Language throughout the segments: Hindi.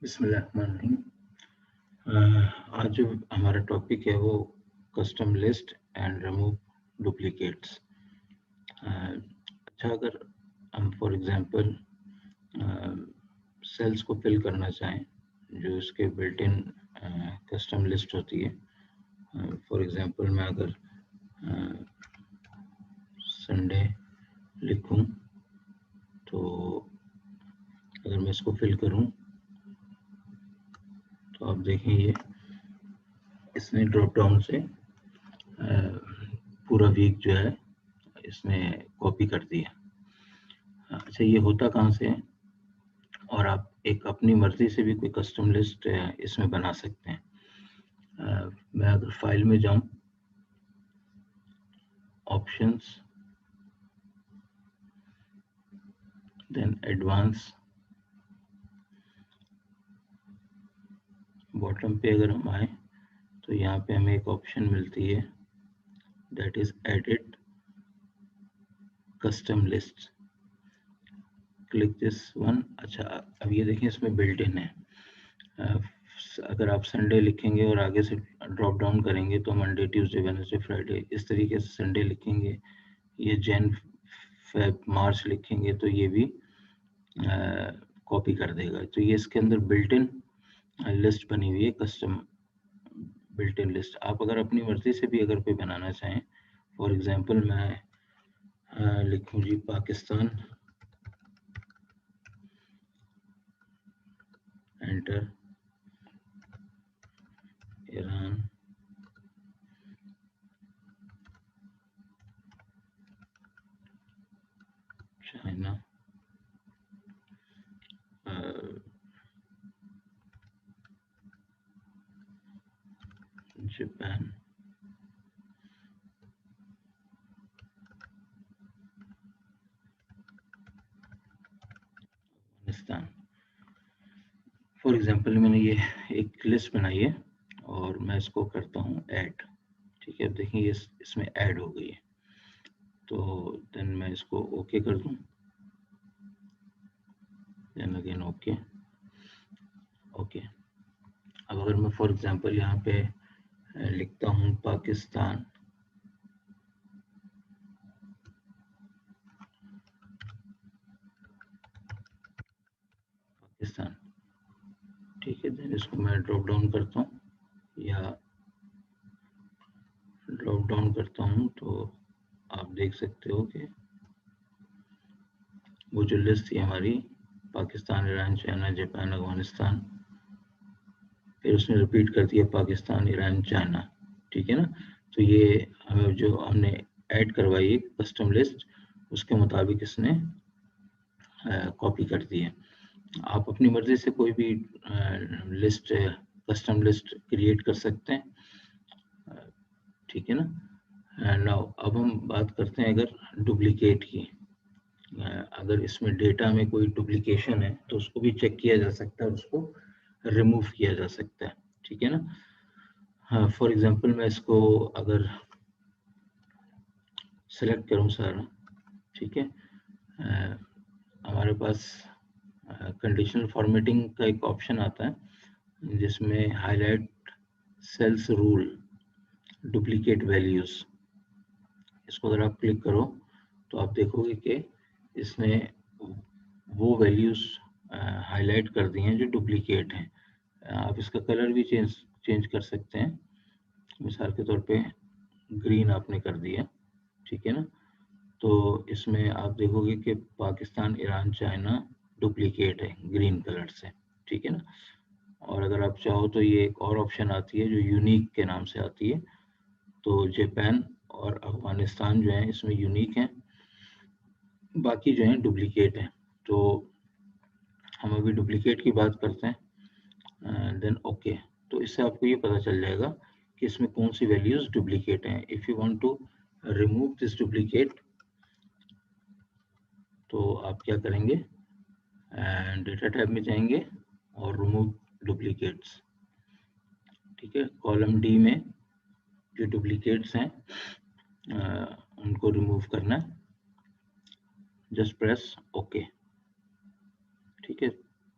बिस्मिल्लाहिर्रहमानिर्रहीम। आज जो हमारा टॉपिक है वो custom list and remove duplicates. अच्छा, अगर हम फॉर एग्जांपल सेल्स को फिल करना चाहें जो इसके बिल्ट इन कस्टम लिस्ट होती है, फॉर एग्जांपल मैं अगर संडे लिखूं तो अगर मैं इसको फिल करूं तो आप देखें ये इसने ड्रॉप डाउन से पूरा वीक जो है इसने कॉपी कर दिया। अच्छा, ये होता कहाँ से है? और आप एक अपनी मर्जी से भी कोई कस्टम लिस्ट इसमें बना सकते हैं। मैं अगर फाइल में जाऊं, ऑप्शंस, देन एडवांस, बॉटम पे अगर हम आए तो यहाँ पे हमें एक ऑप्शन मिलती है that is edit custom list. Click this one. अच्छा, अब ये देखें इसमें बिल्ट इन है। अगर आप संडे लिखेंगे और आगे से ड्रॉप डाउन करेंगे तो मंडे, ट्यूसडे, वेडनेसडे, फ्राइडे, इस तरीके से संडे लिखेंगे। ये जैन, फेब, मार्च लिखेंगे तो ये भी कॉपी कर देगा। तो ये इसके अंदर बिल्ट इन लिस्ट बनी हुई है, कस्टम बिल्ट इन लिस्ट। आप अगर अपनी मर्जी से भी अगर कोई बनाना चाहें, फॉर एग्जांपल मैं लिखूं जी Pakistan, enter, Iran, China, Japan, Afghanistan. For example मैंने ये एक लिस्ट बनाई है और मैं इसको करता हूँ ऐड। ठीक है, अब देखिए ये इसमें ऐड हो गई है। तो देन मैं इसको ओके कर दूं, देन अगेन ओके। ओके, अब अगर मैं फॉर एग्जांपल यहाँ पे लिखता हूँ पाकिस्तान, पाकिस्तान, ठीक है, देन इसको मैं ड्रॉप डाउन करता हूँ या ड्रॉप डाउन करता हूँ तो आप देख सकते हो कि वो जो लिस्ट थी हमारी Pakistan, Iran, China, Japan, Afghanistan, फिर उसने रिपीट कर दिया पाकिस्तान, ईरान, चाइना। ठीक है ना। तो ये जो हमने ऐड करवाई कस्टम लिस्ट, उसके मुताबिक इसने कॉपी कर दी है। आप अपनी मर्जी से कोई भी लिस्ट, कस्टम लिस्ट क्रिएट कर सकते हैं। ठीक है ना। नाउ अब हम बात करते हैं अगर डुप्लीकेट की। अगर इसमें डेटा में कोई डुप्लीकेशन है तो उसको भी चेक किया जा सकता है, उसको रिमूव किया जा सकता है। ठीक है ना। हाँ, फॉर एग्जांपल मैं इसको अगर सेलेक्ट करूं सारा, ठीक है, हमारे पास कंडीशनल फॉर्मेटिंग का एक ऑप्शन आता है जिसमें highlight cells rule duplicate values, इसको अगर आप क्लिक करो तो आप देखोगे कि इसने वो वैल्यूज हाईलाइट कर दी हैं जो डुप्लीकेट हैं। आप इसका कलर भी चेंज कर सकते हैं। मिसाल के तौर पे ग्रीन आपने कर दिया, ठीक है ना। तो इसमें आप देखोगे कि पाकिस्तान, ईरान, चाइना डुप्लीकेट है ग्रीन कलर से। ठीक है ना। और अगर आप चाहो तो ये एक और ऑप्शन आती है जो यूनिक के नाम से आती है। तो जापान और अफगानिस्तान जो है इसमें यूनिक हैं, बाकी जो है डुप्लीकेट हैं। तो हम अभी डुप्लीकेट की बात करते हैं। देन ओके, तो इससे आपको ये पता चल जाएगा कि इसमें कौन सी वैल्यूज डुप्लीकेट हैं। If you want to remove this duplicate तो आप क्या करेंगे, डेटा टैब में जाएंगे और रिमूव डुप्लीकेट्स। ठीक है, कॉलम डी में जो डुप्लीकेट्स हैं उनको रिमूव करना है। Just press okay. ठीक है,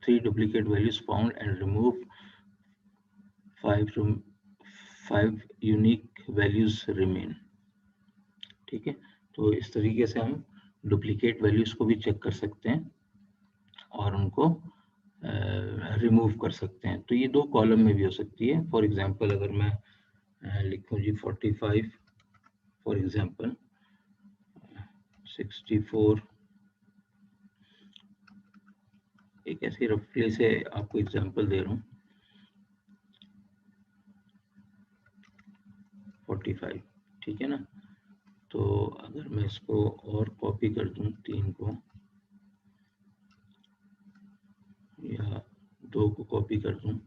3 duplicate values found and remove 5 unique values remain. ठीक है, तो इस तरीके से हम डुप्लीकेट वैल्यूज को भी चेक कर सकते हैं और उनको रिमूव कर सकते हैं। तो ये 2 कॉलम में भी हो सकती है। फॉर एग्जांपल अगर मैं लिखूं जी 45, फॉर एग्जांपल 64, एक ऐसी रफली से आपको एग्जांपल दे रहा हूँ, 45, ठीक है ना। तो अगर मैं इसको और कॉपी कर दूं 3 को या 2 को कॉपी कर दूं,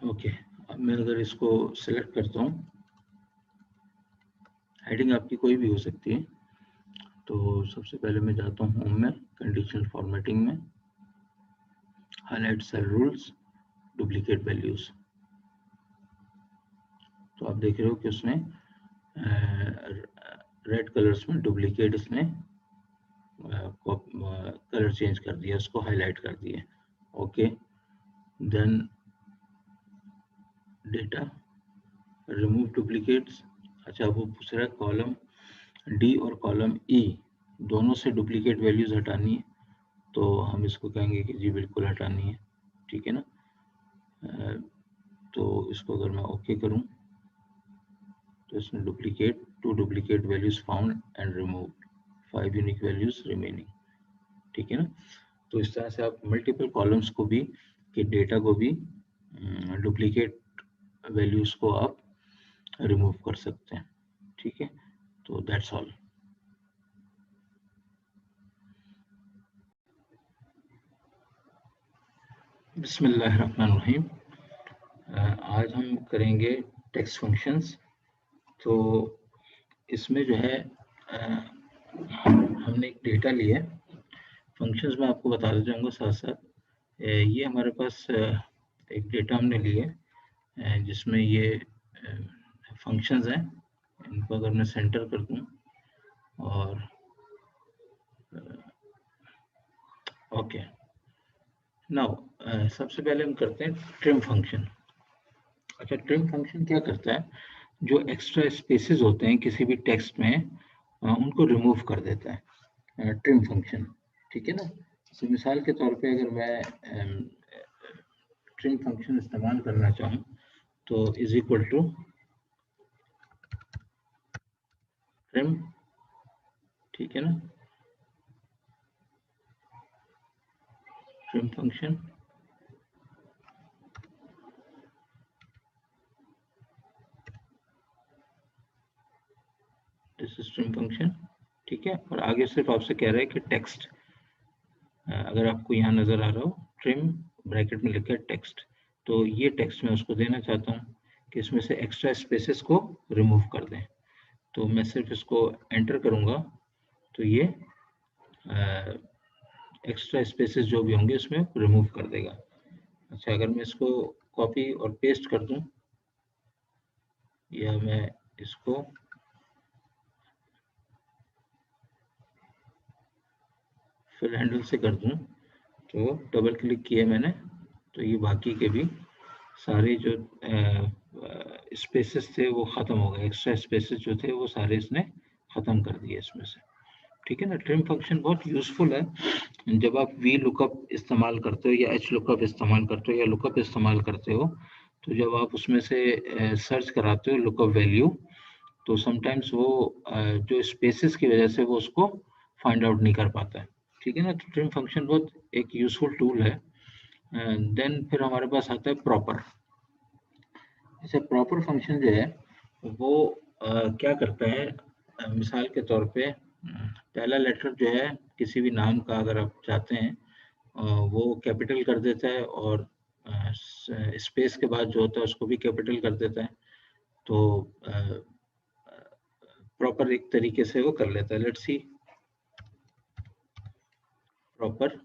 ओके। अब मैं अगर इसको सिलेक्ट करता हूँ, हेडिंग आपकी कोई भी हो सकती है। तो सबसे पहले मैं जाता हूँ होम में, कंडीशनल फॉर्मेटिंग में, highlight cell rules, duplicate values. तो आप देख रहे हो कि उसने रेड कलर्स में डुप्लीकेट इसने कलर चेंज कर दिया, उसको हाईलाइट कर दिया। Okay, then data remove duplicates. अच्छा, वो पूछ रहा है कॉलम डी और कॉलम ई दोनों से डुप्लीकेट वैल्यूज हटानी है, तो हम इसको कहेंगे कि जी बिल्कुल हटानी है, ठीक है ना। तो इसको अगर मैं ओके करूं तो इसमें two duplicate values found and remove, 5 unique values remaining, ठीक है ना। तो इस तरह से आप मल्टीपल कॉलम्स को भी, के डेटा को भी, डुप्लीकेट वैल्यूज को आप रिमूव कर सकते हैं, ठीक है। तो दैट्स ऑल। बिस्मिल्लाहिर्रहमानिर्रहीम। आज हम करेंगे टेक्स्ट फंक्शंस। तो इसमें जो है हमने एक डेटा लिया है, फंक्शंस में आपको बताते जाऊंगा साथ साथ। ये हमारे पास एक डेटा हमने लिया है जिसमें ये फंक्शंस हैं। इनको अगर मैं सेंटर कर दूं और ओके, नाउ सबसे पहले हम करते हैं ट्रिम फंक्शन। अच्छा, ट्रिम फंक्शन क्या करता है, जो एक्स्ट्रा स्पेसेस होते हैं किसी भी टेक्स्ट में उनको रिमूव कर देता है ट्रिम फंक्शन, ठीक है ना। तो मिसाल के तौर पे अगर मैं ट्रिम फंक्शन इस्तेमाल करना चाहूँ तो इज इक्वल टू ट्रिम, ठीक है ना, trim function this is trim function, ठीक है। और आगे सिर्फ आपसे कह रहा है कि टेक्स्ट, अगर आपको यहाँ नजर आ रहा हो ट्रिम ब्रैकेट में लिखा है टेक्स्ट, तो ये टेक्स्ट मैं उसको देना चाहता हूँ कि इसमें से एक्स्ट्रा स्पेसेस को रिमूव कर दें। तो मैं सिर्फ इसको एंटर करूँगा तो ये एक्स्ट्रा स्पेसेस जो भी होंगे इसमें रिमूव कर देगा। अच्छा, अगर मैं इसको कॉपी और पेस्ट कर दूं या मैं इसको फिल हैंडल से कर दूं, तो डबल क्लिक किया मैंने तो ये बाकी के भी सारे जो स्पेसेस थे वो ख़त्म हो गए, एक्स्ट्रा स्पेसेस जो थे वो सारे इसने ख़त्म कर दिए इसमें से, ठीक है ना। ट्रिम फंक्शन बहुत यूज़फुल है जब आप वी लुकअप इस्तेमाल करते हो या एच लुकअप इस्तेमाल करते हो या लुकअप इस्तेमाल करते हो। तो जब आप उसमें से सर्च कराते हो लुकअप वैल्यू, तो समटाइम्स वो जो स्पेसेस की वजह से वो उसको फाइंड आउट नहीं कर पाता है, ठीक है ना। तो ट्रिम फंक्शन बहुत एक यूज़फुल टूल है। देन फिर हमारे पास आता है प्रॉपर। जैसे प्रॉपर फंक्शन जो है वो क्या करता है, मिसाल के तौर पे पहला लेटर जो है किसी भी नाम का अगर आप चाहते हैं वो कैपिटल कर देता है और स्पेस के बाद जो होता है उसको भी कैपिटल कर देता है। तो प्रॉपर एक तरीके से वो कर लेता है। Let's see proper.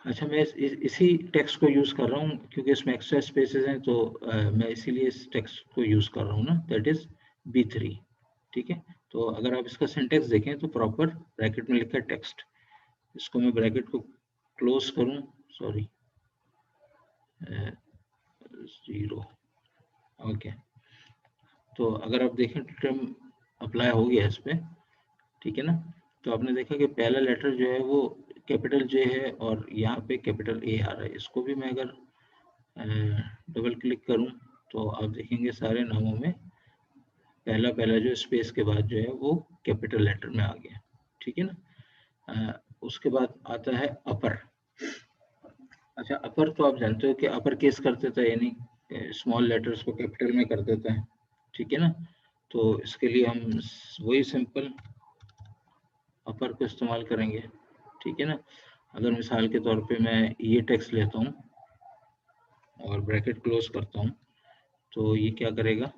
अच्छा, मैं इसी टेक्स्ट को यूज कर रहा हूँ क्योंकि इसमें एक्स्ट्रा स्पेसेस हैं, तो मैं इसीलिए इस टेक्स्ट को यूज कर रहा हूँ ना, दैट इज B3। ठीक है, तो अगर आप इसका सिंटेक्स देखें तो प्रॉपर ब्रैकेट में लिखा है टेक्स्ट। इसको मैं ब्रैकेट को क्लोज करूँ, सॉरी 0, ओके। तो अगर आप देखें टर्म अप्लाई हो गया इस पर, ठीक है ना। तो आपने देखा कि पहला लेटर जो है वो कैपिटल J है और यहाँ पे कैपिटल A आ रहा है। इसको भी मैं अगर डबल क्लिक करूं तो आप देखेंगे सारे नामों में पहला पहला जो स्पेस के बाद जो है वो कैपिटल लेटर में आ गया। ठीक है ना। उसके बाद आता है अपर। अच्छा, अपर तो आप जानते हो कि अपर केस कर देता है, यानी स्मॉल लेटर्स को कैपिटल में कर देता है। ठीक है ना, तो इसके लिए हम वही सिंपल अपर को इस्तेमाल करेंगे। ठीक है ना। अगर मिसाल के तौर पे मैं ये टेक्स्ट लेता हूँ और ब्रैकेट क्लोज करता हूँ, तो ये क्या करेगा,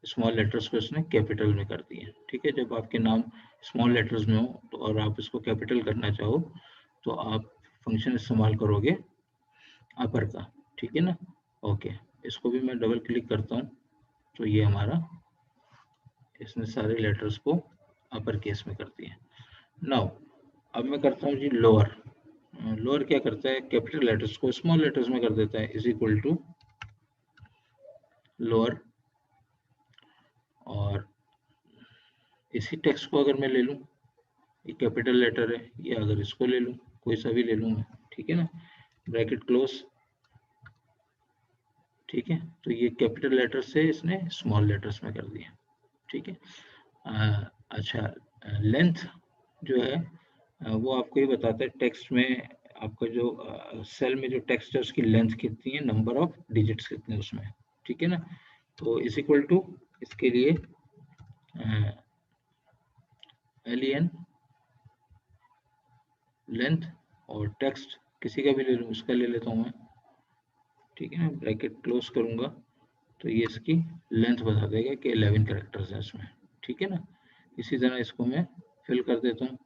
स्मॉल लेटर्स को इसने कैपिटल में कर दिया। ठीक है, जब आपके नाम स्मॉल लेटर्स में हो तो और आप इसको कैपिटल करना चाहो तो आप फंक्शन इस्तेमाल करोगे अपर का। ठीक है ना। ओके, इसको भी मैं डबल क्लिक करता हूँ तो ये हमारा, इसने सारे लेटर्स को अपर केस में कर दिया। नाउ अब मैं करता हूँ जी लोअर। लोअर क्या करता है, कैपिटल लेटर्स को स्मॉल लेटर्स में कर देता है, इज इक्वल टू लोअर। और इसी टेक्स्ट को अगर मैं ले लूँ, ये कैपिटल लेटर है, ये अगर इसको ले लूँ, कोई सा भी ले लूँ मैं, ठीक है ना, ब्रैकेट क्लोज। ठीक है, तो ये कैपिटल लेटर से इसने स्मॉल लेटर्स में कर दिया। ठीक है। अच्छा, लेंथ जो है वो आपको ये बताता है टेक्स्ट में आपका जो सेल में जो टेक्स्ट है उसकी लेंथ कितनी है, नंबर ऑफ डिजिट्स कितने उसमें। ठीक है ना, तो इज इक्वल टू इसके लिए len लेंथ, और टेक्स्ट किसी का भी ले लूँ, उसका ले लेता हूँ मैं। ठीक है ना, ब्रैकेट क्लोज करूंगा तो ये इसकी लेंथ बता देगा कि 11 कैरेक्टर्स हैं इसमें। ठीक है ना, इसी तरह इसको मैं फिल कर देता हूँ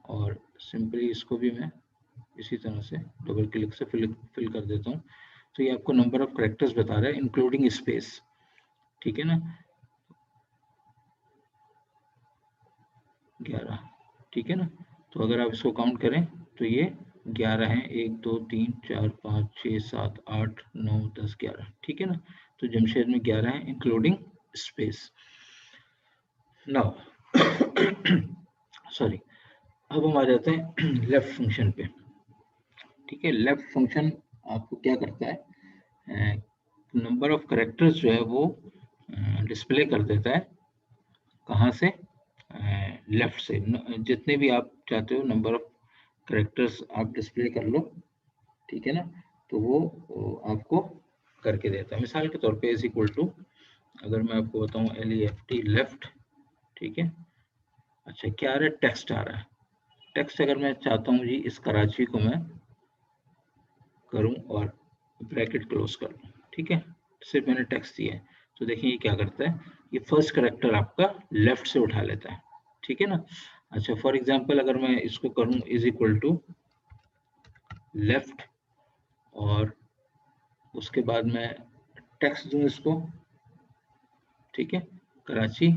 और सिंपली इसको भी मैं इसी तरह से डबल क्लिक से फिल कर देता हूँ। तो ये आपको नंबर ऑफ कैरेक्टर्स बता रहा है इंक्लूडिंग स्पेस। ठीक है ना, 11। ठीक है ना, तो अगर आप इसको काउंट करें तो ये 11 हैं, 1 2 3 4 5 6 7 8 9 10 11। ठीक है ना, तो जमशेद में 11 हैं इंक्लूडिंग स्पेस। नाउ सॉरी, अब हम आ जाते हैं लेफ्ट फंक्शन पे। ठीक है, लेफ्ट फंक्शन आपको क्या करता है, नंबर ऑफ कैरेक्टर्स जो है वो डिस्प्ले कर देता है। कहाँ से, लेफ्ट से। जितने भी आप चाहते हो नंबर ऑफ कैरेक्टर्स आप डिस्प्ले कर लो। ठीक है ना, तो वो आपको करके देता है। मिसाल के तौर पे इज इक्वल टू, अगर मैं आपको बताऊं LEFT लेफ्ट। ठीक है, अच्छा क्या आ रहा है, टेक्स्ट आ रहा है। टेक्स्ट अगर मैं चाहता हूँ जी इस कराची को मैं करूं और ब्रैकेट क्लोज कर लूं, ठीक है, सिर्फ मैंने टेक्स्ट दिया है, तो देखिए ये क्या करता है, ये फर्स्ट कैरेक्टर आपका लेफ्ट से उठा लेता है। ठीक है ना। अच्छा, फॉर एग्जांपल अगर मैं इसको करूं इज इक्वल टू लेफ्ट और उसके बाद मैं टेक्स्ट दूं इसको, ठीक है, कराची,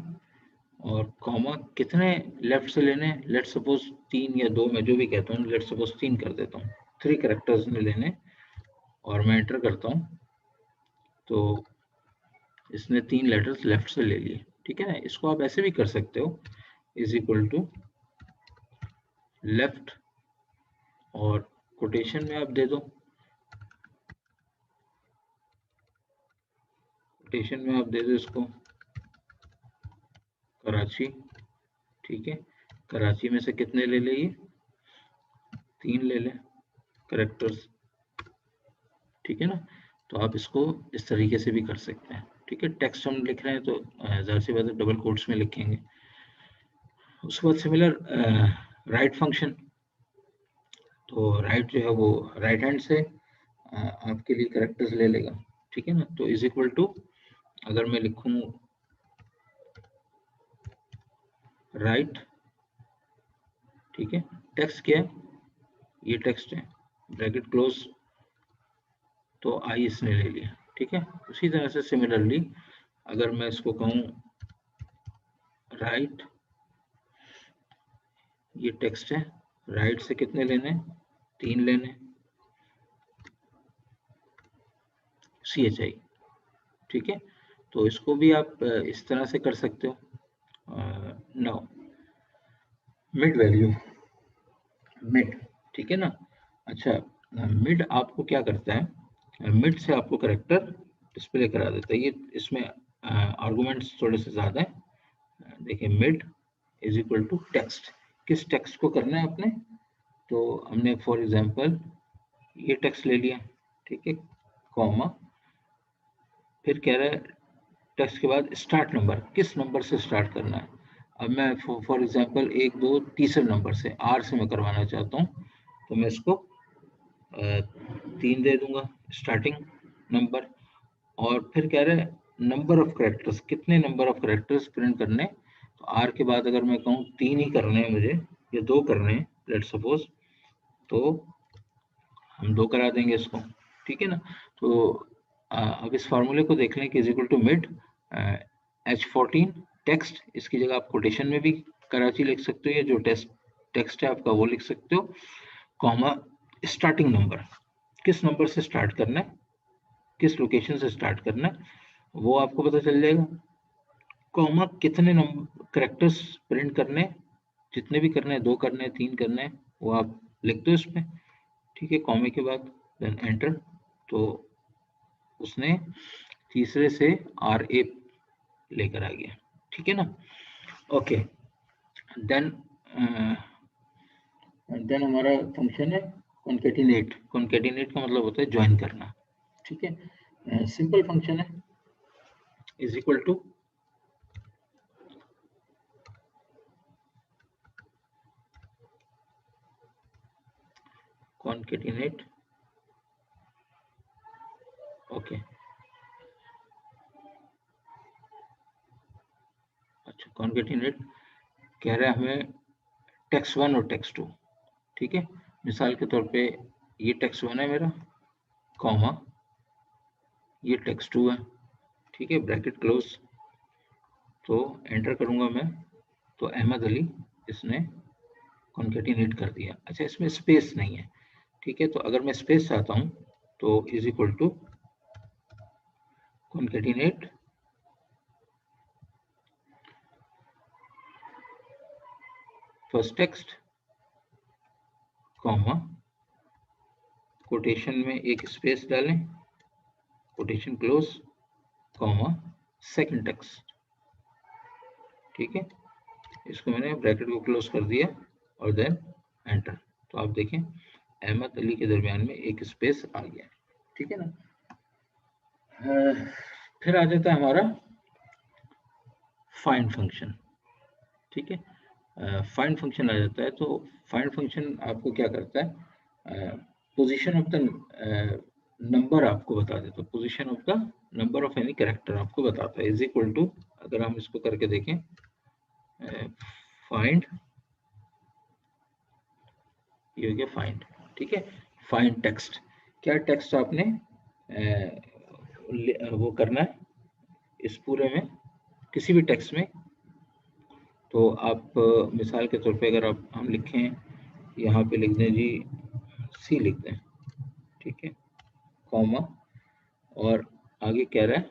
और कॉमा कितने लेफ्ट से लेने, लेट सपोज 3 या 2, मैं जो भी कहता हूँ, लेट सपोज 3 कर देता हूँ, 3 कैरेक्टर्स में लेने, और मैं एंटर करता हूँ तो इसने 3 लेटर्स लेफ्ट से ले लिए। ठीक है ना, इसको आप ऐसे भी कर सकते हो, इज इक्वल टू लेफ्ट और कोटेशन में आप दे दो, कोटेशन में आप दे दो इसको कराची। ठीक है, कराची में से कितने ले ले, ये 3 ले ले करेक्टर्स। ठीक है ना, तो आप इसको इस तरीके से भी कर सकते हैं। ठीक है, टेक्स्ट हम लिख रहे हैं तो जाहिर सी बात है डबल कोट्स में लिखेंगे। उसके बाद सिमिलर राइट फंक्शन, तो राइट जो है वो राइट हैंड से आपके लिए करेक्टर्स ले लेगा। ठीक है ना, तो इज इक्वल टू अगर मैं लिखूं राइट, ठीक है, टेक्स्ट क्या है, ये टेक्स्ट है, ब्रैकेट क्लोज, तो आई इसने ले लिया, ठीक है। उसी तरह से सिमिलरली अगर मैं इसको कहूं राइट, ये टेक्स्ट है, राइट से कितने लेने, 3 लेने, CHI, ठीक है। तो इसको भी आप इस तरह से कर सकते हो। नाउ मिड वैल्यू, मिड, ठीक है ना। अच्छा, मिड आपको क्या करता है, मिड से आपको करेक्टर डिस्प्ले करा देता है। ये इसमें आर्गुमेंट्स थोड़े से ज्यादा है। देखिए mid is equal to text, किस टेक्स्ट को करना है अपने, तो हमने फॉर एग्जांपल ये टेक्स्ट ले लिया, ठीक है, कॉमा, फिर कह रहा है टेक्स्ट के बाद स्टार्ट नंबर, किस नंबर से स्टार्ट करना है। अब मैं फॉर एग्जांपल 1 2 तीसरे नंबर से, आर से मैं करवाना चाहता हूँ, तो मैं इसको 3 दे दूंगा स्टार्टिंग नंबर। और फिर कह रहे हैं नंबर ऑफ करेक्टर्स, कितने नंबर ऑफ करेक्टर्स प्रिंट करने, तो आर के बाद अगर मैं कहूँ 3 ही करने हैं मुझे या 2 करने हैं, लेट्स सपोज, तो हम 2 करा देंगे इसको, ठीक है ना। तो अब इस फार्मूले को देख लें कि is equal to mid H14 text, इसकी जगह आप कोटेशन में भी कराची लिख सकते हो, ये जो टेक्स्ट है आपका वो लिख सकते हो, कॉमा स्टार्टिंग नंबर, किस नंबर से स्टार्ट करना है, किस लोकेशन से स्टार्ट करना है वो आपको पता चल जाएगा, कॉमा कितने नंबर करेक्टर्स प्रिंट करने, जितने भी करने हैं, 2 करने हैं, 3 करने हैं, वो आप लिख दो इसमें, ठीक है, कॉमे के बाद देन एंटर। तो उसने तीसरे से RA लेकर आ गया, ठीक है ना। ओके, देन हमारा फंक्शन है कॉन्केटिनेट, कॉन्केटिनेट का मतलब होता है ज्वाइन करना, ठीक है, सिंपल फंक्शन है, is equal to concatenate, okay, अच्छा concatenate कह रहा है हमें टेक्स्ट 1 और टेक्स्ट 2, ठीक है, मिसाल के तौर पे ये टेक्स्ट 1 है मेरा, कॉमा ये टेक्स्ट 2 है, ठीक है, ब्रैकेट क्लोज, तो एंटर करूंगा मैं, तो अहमद अली इसने कॉन्केटिनेट कर दिया। अच्छा, इसमें स्पेस नहीं है, ठीक है, तो अगर मैं स्पेस चाहता हूं तो is equal to concatenate first text, comma quotation में एक स्पेस डालें, quotation close, comma second text, ठीक है, इसको मैंने ब्रैकेट को क्लोज कर दिया और देन एंटर। तो आप देखें अहमद अली के दरमियान में एक स्पेस आ गया, ठीक है ना। फिर आ जाता है हमारा फाइंड फंक्शन, ठीक है, फाइंड फंक्शन आ जाता है। तो फाइंड फंक्शन आपको क्या करता है, पोजीशन ऑफ द नंबर आपको बता देता है, position of the number of any character आपको बताता है, इज इक्वल टू, अगर हम इसको करके देखें, फाइंड, ये हो गया फाइंड, ठीक है, फाइंड टेक्स्ट, क्या टेक्स्ट आपने वो करना है इस पूरे में, किसी भी टेक्स्ट में, तो आप मिसाल के तौर पे अगर आप हम लिखें, यहाँ पे लिख दें जी सी लिख दें, ठीक है, कॉमा, और आगे कह रहा है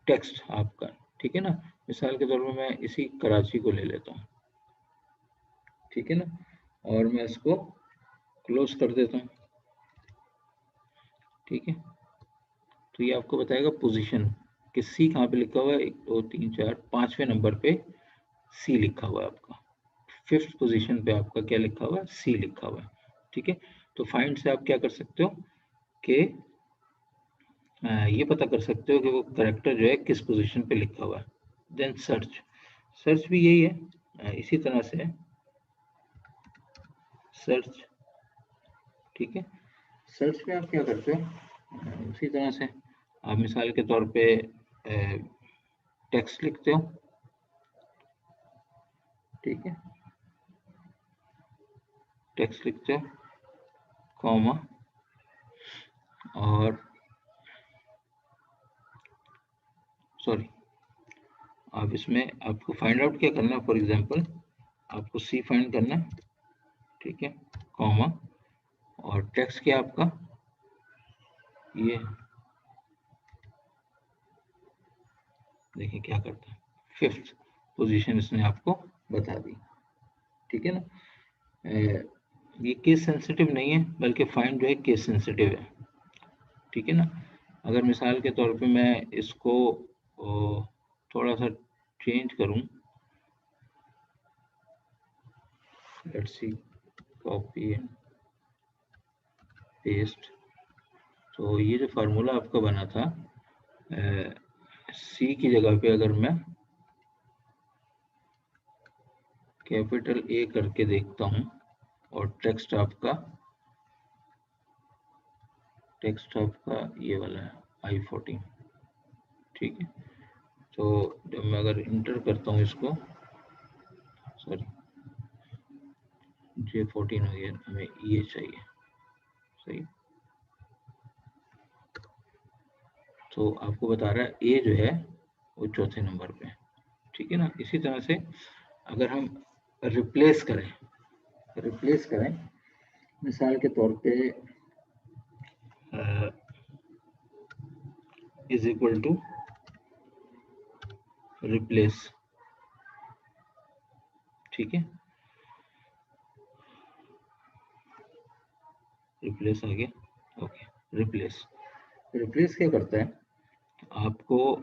टेक्स्ट आपका, ठीक है ना, मिसाल के तौर पे मैं इसी कराची को ले लेता हूँ, ठीक है ना, और मैं इसको क्लोज कर देता हूँ, ठीक है। तो ये आपको बताएगा पोजीशन कि सी कहाँ पे लिखा हुआ है, 1 2 3 4 5वें नंबर पे सी लिखा हुआ है आपका, 5th पोजीशन पे आपका क्या लिखा हुआ है, सी लिखा हुआ है, ठीक है। तो फाइंड से आप क्या कर सकते हो कि ये पता कर सकते हो कि वो करेक्टर जो है किस पोजीशन पे लिखा हुआ है। देन सर्च, सर्च भी यही है, इसी तरह से है सर्च, ठीक है। सर्च में आप क्या करते हो, उसी तरह से आप मिसाल के तौर पे टेक्स्ट लिखते हो, ठीक है, टेक्स्ट लिखते हो, कॉमा, और सॉरी, आप इसमें आपको फाइंड आउट क्या करना है, फॉर एग्जांपल आपको सी फाइंड करना है, ठीक है, कॉमा, और टेक्स्ट क्या आपका ये, देखिए क्या करता है, 5th पोजीशन इसने आपको बता दी, ठीक है ना। ये केस सेंसिटिव नहीं है, बल्कि फाइंड जो है केस सेंसिटिव है, ठीक है ना। अगर मिसाल के तौर पे मैं इसको थोड़ा सा चेंज करूं, let's see, copy and paste, तो ये जो फार्मूला आपका बना था, सी की जगह पे अगर मैं कैपिटल ए करके देखता हूं, और टेक्स्ट आपका ये वाला है I14, ठीक है। तो जब मैं अगर इंटर करता हूँ इसको, सॉरी J14 हो गया, हमें ये चाहिए, सही, तो आपको बता रहा है ए जो है वो चौथे नंबर पे, ठीक है ना। इसी तरह से अगर हम रिप्लेस करें मिसाल के तौर पे इज इक्वल टू रिप्लेस, ठीक है, रिप्लेस आ गया, ओके। रिप्लेस क्या करता है, आपको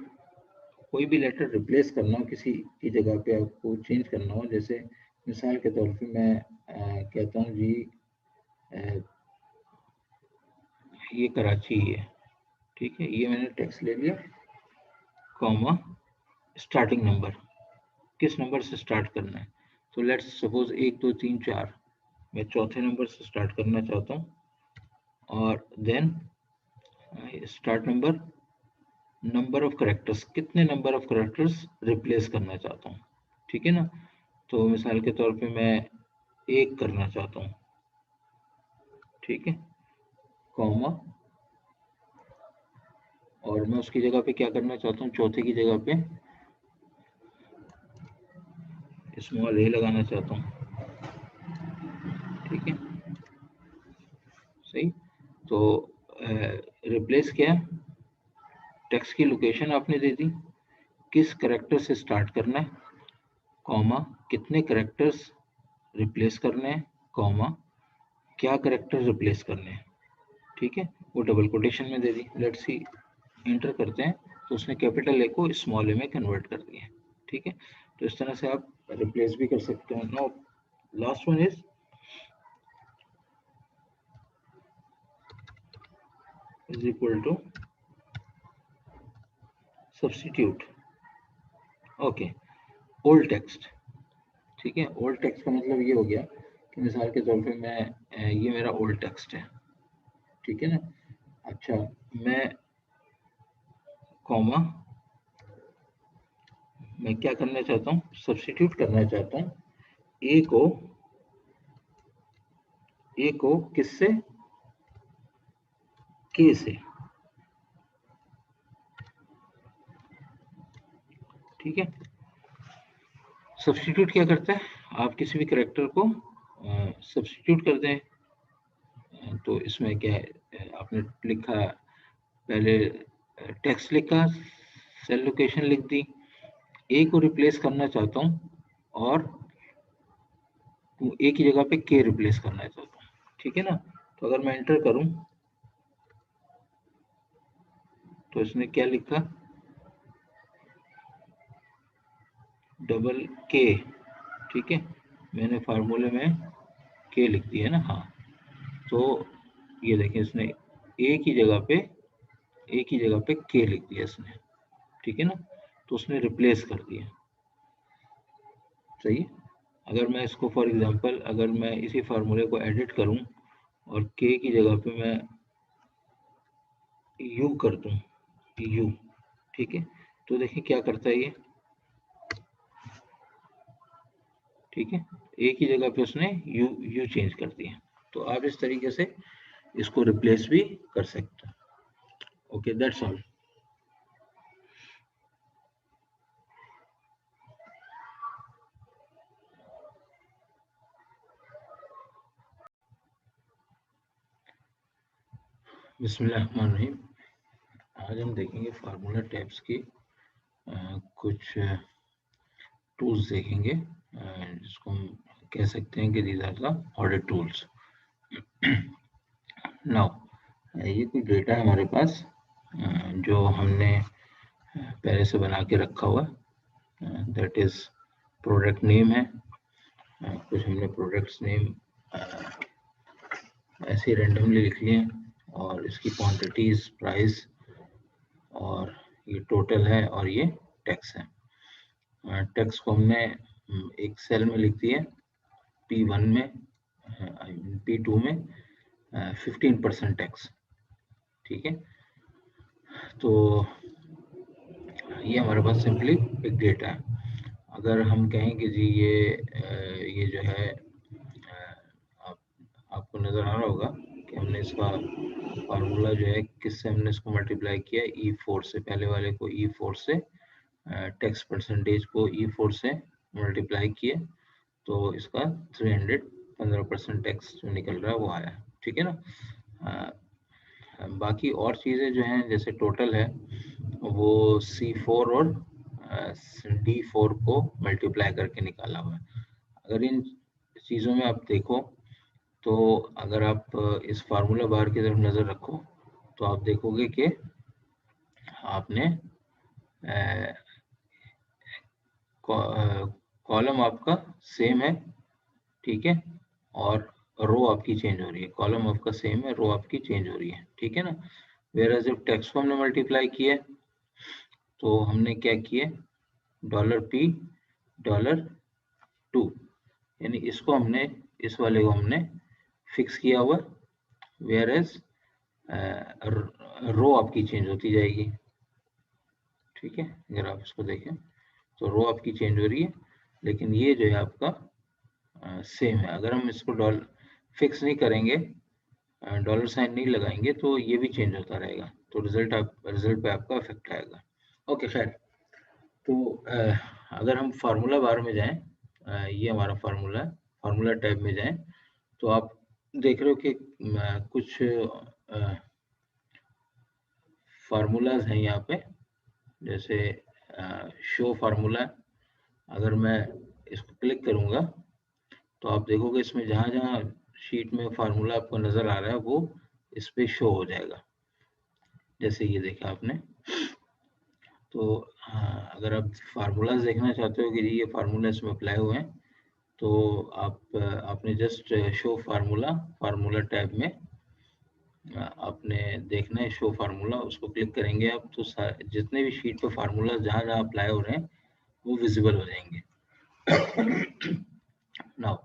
कोई भी लेटर रिप्लेस करना हो, किसी की जगह पे आपको चेंज करना हो, जैसे मिसाल के तौर पे मैं कहता हूँ जी ये कराची है, ठीक है, ये मैंने टेक्स्ट ले लिया, कॉमा, स्टार्टिंग नंबर, किस नंबर से स्टार्ट करना है, तो लेट्स सपोज 1 2 3 4, मैं चौथे नंबर से स्टार्ट करना चाहता हूँ, और then start number of characters, कितने नंबर ऑफ करेक्टर्स रिप्लेस करना चाहता हूँ, ठीक है ना। तो मिसाल के तौर पे मैं 1 करना चाहता हूँ, ठीक है, कॉमा, और मैं उसकी जगह पे क्या करना चाहता हूँ, चौथे की जगह पे स्मॉल ए लगाना चाहता हूँ, ठीक है, सही। तो रिप्लेस क्या है, टेक्स्ट की लोकेशन आपने दे दी, किस करेक्टर से स्टार्ट करना है, कॉमा, कितने करेक्टर्स रिप्लेस करने हैं, कॉमा, क्या करेक्टर रिप्लेस करने हैं, ठीक है, वो डबल कोटेशन में दे दी। लेट्स सी, इंटर करते हैं तो उसने कैपिटल ए को स्मॉल ए में कन्वर्ट कर दिया, ठीक है। तो इस तरह से आप रिप्लेस भी कर सकते हो। Now last one is equal to substitute, okay, old text, ठीक है। ओल्ड टेक्स्ट का मतलब ये हो गया कि मिसाल के तौर पे मैं ये मेरा ओल्ड टेक्स्ट है, ठीक है ना। अच्छा, मैं कॉमा, मैं क्या करना चाहता हूँ, सब्स्टिट्यूट करना चाहता हूँ ए को किससे, के से, ठीक है। सब्स्टिट्यूट क्या करता है, आप किसी भी करेक्टर को सब्स्टिट्यूट कर दें, तो इसमें क्या है, आपने लिखा पहले टेक्स्ट लिखा, सेल लोकेशन लिख दी, ए को रिप्लेस करना चाहता हूँ, और ए की जगह पे के रिप्लेस करना चाहता हूँ, ठीक है ना। तो अगर मैं एंटर करूं तो इसने क्या लिखा, डबल के, ठीक है, मैंने फार्मूले में के लिख दिया है ना, हाँ। तो ये देखें, इसने ए की जगह पे के लिख दिया इसने, ठीक है ना, तो उसने रिप्लेस कर दिया, सही। अगर मैं इसको फॉर एग्जांपल, अगर मैं इसी फार्मूले को एडिट करूं और के की जगह पे मैं यू कर दूं, यू, ठीक है, तो देखिए क्या करता है ये, ठीक है, एक ही जगह पे उसने यू यू चेंज कर दिया। तो आप इस तरीके से इसको रिप्लेस भी कर सकते हैं। Okay, that's all. बिस्मिल्लाहिर्रहमानिर्रहीम। आज हम देखेंगे फार्मूला टैब्स की कुछ टूल्स देखेंगे, जिसको हम कह सकते हैं कि these are the audit tools. Now ये कुछ डेटा है हमारे पास, जो हमने पहले से बना के रखा हुआ, दैट इज प्रोडक्ट नेम है, कुछ हमने प्रोडक्ट्स नेम ऐसे रैंडमली लिख लिए, और इसकी क्वांटिटीज, प्राइस, और ये टोटल है, और ये टैक्स है। टैक्स को हमने एक सेल में लिख दिया, P1 में, P2 में 15% टैक्स, ठीक है। तो ये हमारे पास सिंपली एक डेटा है। अगर हम कहें कि जी ये जो है, आपको नज़र आ रहा होगा कि हमने इसका फार्मूला जो है किससे हमने इसको मल्टीप्लाई किया, E4 से, पहले वाले को E4 से, टैक्स परसेंटेज को E4 से मल्टीप्लाई किए, तो इसका 315% टैक्स जो निकल रहा है वो आया, ठीक है ना। बाकी और चीज़ें जो हैं, जैसे टोटल है, वो C4 और D4 को मल्टीप्लाई करके निकाला हुआ है। अगर इन चीज़ों में आप देखो, तो अगर आप इस फार्मूला बार की तरफ नज़र रखो, तो आप देखोगे कि आपने कॉलम आपका सेम है, ठीक है, और रो आपकी चेंज हो रही है। कॉलम आपका सेम है, रो आपकी चेंज हो रही है, ठीक है ना। वेयर जब टेक्स्ट को हमने मल्टीप्लाई किया, तो हमने क्या किया, $P$2, यानी इसको हमने, इस वाले को हमने फिक्स किया हुआ, वेयर एज रो आपकी चेंज होती जाएगी, ठीक है। अगर आप इसको देखें तो रो आपकी चेंज हो रही है, लेकिन ये जो है आपका सेम है। अगर हम इसको फिक्स नहीं करेंगे, डॉलर साइन नहीं लगाएंगे, तो ये भी चेंज होता रहेगा, तो रिजल्ट पे आपका इफेक्ट आएगा। ओके, खैर, तो अगर हम फार्मूला बार में जाएं, ये हमारा फार्मूला है, फार्मूला टैब में जाएं, तो आप देख रहे हो कि कुछ फार्मूलाज हैं यहाँ पे, जैसे शो फार्मूला। अगर मैं इसको क्लिक करूँगा, तो आप देखोगे इसमें जहाँ जहाँ शीट में फार्मूला आपको नज़र आ रहा है, वो इस पे शो हो जाएगा। जैसे ये देखा आपने, तो अगर आप फार्मूलाज देखना चाहते हो कि ये फार्मूला इसमें अप्लाई हुए हैं, तो आपने just show formula, formula tab में आपने देखना है शो फार्मूला, उसको क्लिक करेंगे आप, तो जितने भी शीट पे फार्मूला जहाँ जहाँ अप्लाई हो रहे हैं, वो विजिबल हो जाएंगे। नाउ,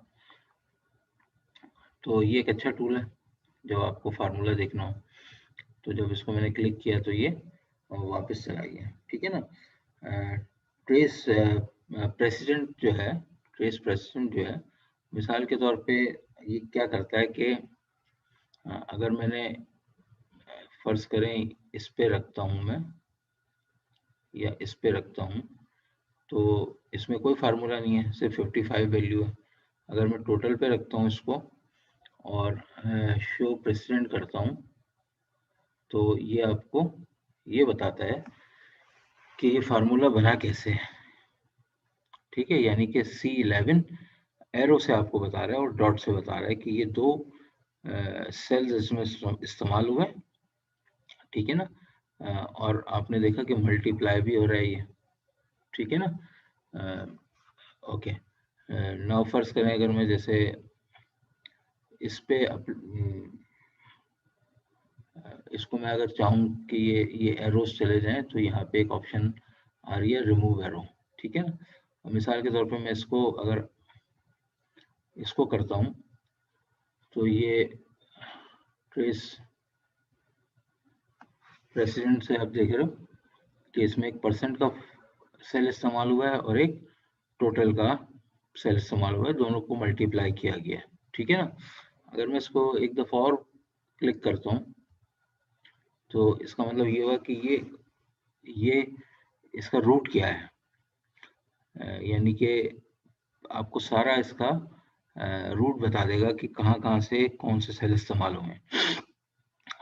तो ये एक अच्छा टूल है जब आपको फार्मूला देखना हो। तो जब इसको मैंने क्लिक किया, तो ये वापस चला गया, ठीक है ना। ट्रेस प्रेसिडेंट जो है, ट्रेस प्रेसिडेंट जो है, मिसाल के तौर पे ये क्या करता है कि अगर मैंने फर्ज करें इस पे रखता हूँ मैं, या इस पे रखता हूँ, तो इसमें कोई फार्मूला नहीं है, सिर्फ 55 वैल्यू है। अगर मैं टोटल पे रखता हूँ इसको, और शो प्रेसिडेंट करता हूँ, तो ये आपको ये बताता है कि ये फार्मूला बना कैसे है, ठीक है। यानी कि C11 एरो से आपको बता रहा है और डॉट से बता रहा है कि ये दो सेल्स इसमें इस्तेमाल हुए, ठीक है ना। और आपने देखा कि मल्टीप्लाई भी हो रहा है ये, ठीक है ना। ओके, नाउ फर्ज करें अगर मैं जैसे इस पे इसको मैं अगर चाहूँ कि ये एरोस चले जाएं, तो यहाँ पे एक ऑप्शन आ रही है, रिमूव एरो, ठीक है ना। मिसाल के तौर पे मैं इसको अगर इसको करता हूँ, तो ये ट्रेस प्रेसिडेंट से आप देख रहे हो कि इसमें एक % का सेल इस्तेमाल हुआ है और एक टोटल का सेल इस्तेमाल हुआ है, दोनों को मल्टीप्लाई किया गया है, ठीक है ना। अगर मैं इसको एक दफा और क्लिक करता हूँ तो इसका मतलब ये हुआ कि ये इसका रूट क्या है, यानी कि आपको सारा इसका रूट बता देगा कि कहाँ कहाँ से कौन से सेल इस्तेमाल हुए हैं।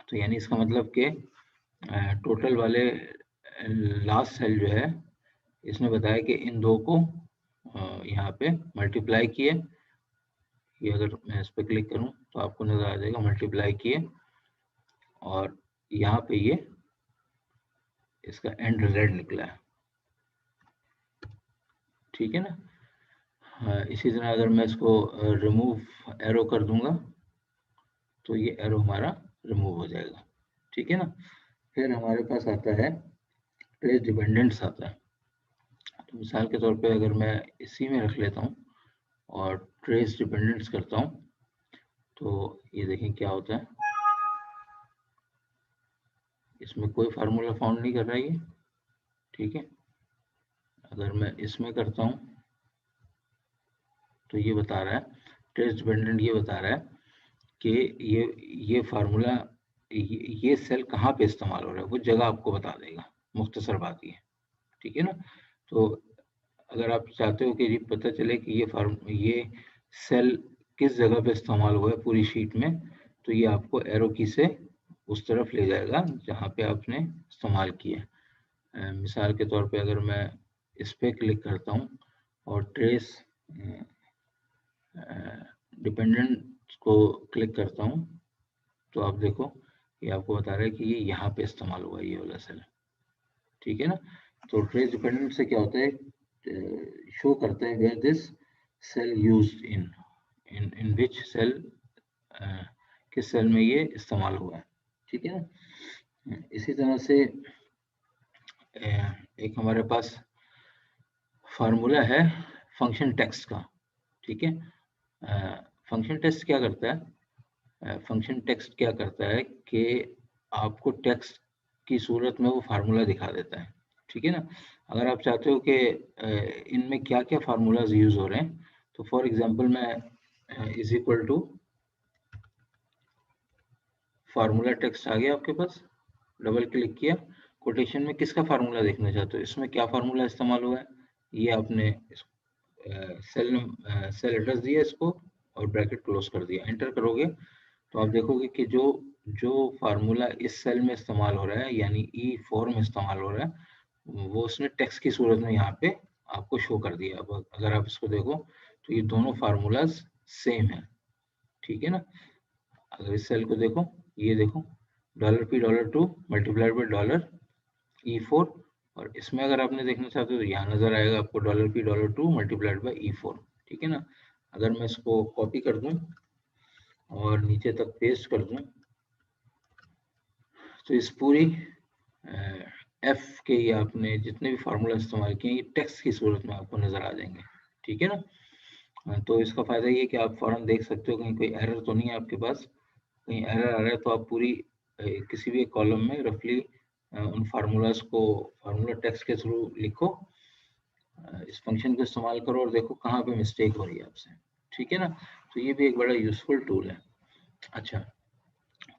तो यानी इसका मतलब कि टोटल वाले लास्ट सेल जो है इसने बताया कि इन दो को यहाँ पे मल्टीप्लाई किए। ये अगर मैं इस पर क्लिक करूँ तो आपको नजर आ जाएगा मल्टीप्लाई किए और यहाँ पे ये इसका एंड रिजल्ट निकला है, ठीक है ना। इसी तरह अगर मैं इसको रिमूव एरो कर दूंगा तो ये एरो हमारा रिमूव हो जाएगा, ठीक है ना। फिर हमारे पास आता है ट्रेस डिपेंडेंट्स आता है। तो मिसाल के तौर पे अगर मैं इसी में रख लेता हूँ और ट्रेस डिपेंडेंट्स करता हूँ तो ये देखें क्या होता है, इसमें कोई फार्मूला फाउंड नहीं कर रहा है ये, ठीक है। अगर मैं इसमें करता हूँ तो ये बता रहा है ट्रेस डिपेंडेंट, ये बता रहा है कि ये फार्मूला ये सेल कहाँ पे इस्तेमाल हो रहा है, वो जगह आपको बता देगा, मुख्तसर बात ये, ठीक है ना। तो अगर आप चाहते हो कि ये पता चले कि ये सेल किस जगह पे इस्तेमाल हुआ है पूरी शीट में, तो ये आपको एरो की से उस तरफ ले जाएगा जहाँ पे आपने इस्तेमाल किया। मिसाल के तौर पे अगर मैं इस पे क्लिक करता हूँ और ट्रेस डिपेंडेंट को क्लिक करता हूँ तो आप देखो ये आपको बता रहा है कि ये यहाँ पे इस्तेमाल हुआ है ये वाला सेल, ठीक है ना। तो ट्रेस डिपेंडेंट से क्या होता है, शो करता है where this cell used in which cell, किस सेल में ये इस्तेमाल हुआ है, ठीक है ना। इसी तरह से एक हमारे पास फार्मूला है फंक्शन टेक्स्ट का, ठीक है। फंक्शन टेक्स्ट क्या करता है, फंक्शन टेक्स्ट क्या करता है कि आपको टेक्स्ट की सूरत में वो फार्मूला दिखा देता है, ठीक है ना। अगर आप चाहते हो कि इनमें क्या क्या फार्मूलाज यूज हो रहे हैं, तो फॉर एग्जांपल मैं is equal to formula text आ गया आपके पास, डबल क्लिक किया, कोटेशन में किसका फार्मूला देखना चाहते हो, इसमें क्या फार्मूला इस्तेमाल हुआ है, ये आपने सेल एड्रेस दिया इसको और ब्रैकेट क्लोज कर दिया, एंटर करोगे तो आप देखोगे कि जो जो फार्मूला इस सेल में इस्तेमाल हो रहा है यानी E4 में इस्तेमाल हो रहा है वो उसने टेक्स्ट की सूरत में यहाँ पे आपको शो कर दिया। अब अगर आप इसको देखो तो ये दोनों फार्मूलाज सेम है, ठीक है ना। अगर इस सेल को देखो, ये देखो $P$2 मल्टीप्लाइड बाय $E4, और इसमें अगर आपने देखना चाहते हो तो यहाँ नजर आएगा आपको $P$2 मल्टीप्लाइड बाय E4, ठीक है ना। अगर मैं इसको कॉपी कर दूं और नीचे तक पेस्ट कर दूं तो इस पूरी एफ के ये आपने जितने भी फार्मूला इस्तेमाल किए ये टेक्स्ट की सूरत में आपको नजर आ जाएंगे, ठीक है ना। तो इसका फायदा ये कि आप फौरन देख सकते हो कहीं कोई एरर तो नहीं है आपके पास, कहीं एरर आ रहा है तो आप पूरी किसी भी कॉलम में रफली उन फार्मूलाज को फार्मूला टेक्स्ट के थ्रू लिखो, इस फंक्शन को इस्तेमाल करो और देखो कहाँ पे मिस्टेक हो रही है आपसे, ठीक है ना। तो ये भी एक बड़ा यूजफुल टूल है। अच्छा,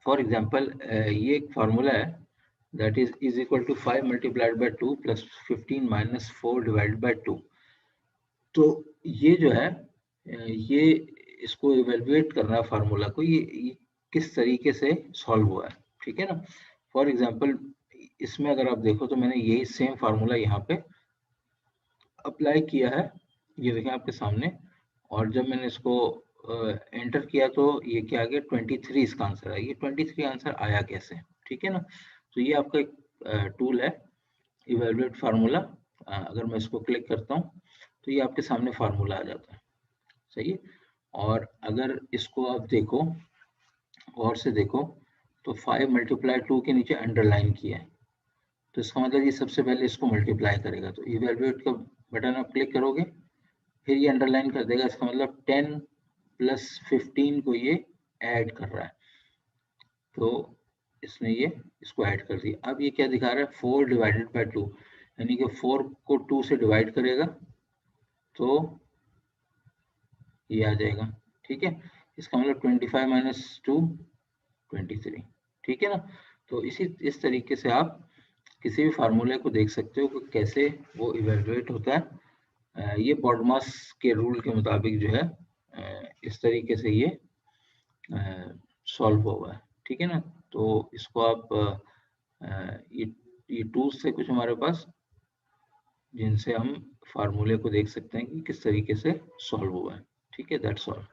फॉर एग्जांपल ये एक फार्मूला है that is equal to 5 multiplied by 2 plus 15 minus 4 divided by 2। तो ये जो है ये इसको इवेल्युएट करना फार्मूला को, ये किस तरीके से सॉल्व हुआ है, ठीक है ना। फॉर एग्जांपल इसमें अगर आप देखो तो मैंने यही सेम फार्मूला यहाँ पे अप्लाई किया है, ये देखें आपके सामने, और जब मैंने इसको एंटर किया तो ये क्या आ गया 23 इसका आंसर है। ये 23 आंसर आया कैसे, ठीक है ना। तो ये आपका एक टूल है इवेल्युएट फार्मूला। अगर मैं इसको क्लिक करता हूँ तो ये आपके सामने फार्मूला आ जाता है, सही है। और अगर इसको आप देखो और से देखो तो 5 मल्टीप्लाई 2 के नीचे अंडरलाइन किया है, तो इसका मतलब ये सबसे पहले इसको मल्टीप्लाई करेगा, तो इवेल्युएट का बटन आप क्लिक करोगे फिर ये अंडरलाइन कर देगा, इसका मतलब 10 + 15 को ये ऐड कर रहा है। तो इसने ये इसको ऐड कर दिया। अब ये क्या दिखा रहा है, 4 डिवाइडेड बाय 2, यानी कि 4 को 2 से डिवाइड करेगा तो ये आ जाएगा। ठीक है, इसका मतलब 25 माइनस 2 23। ठीक है ना। तो इस तरीके से आप किसी भी फार्मूले को देख सकते हो कि कैसे वो इवेल्युएट होता है। ये बॉडमास के रूल के मुताबिक जो है इस तरीके से ये सॉल्व होगा। ठीक है ना। तो इसको आप ये टूल्स थे कुछ हमारे पास जिनसे हम फार्मूले को देख सकते हैं कि किस तरीके से सॉल्व हुआ है। ठीक है, दैट्स ऑल।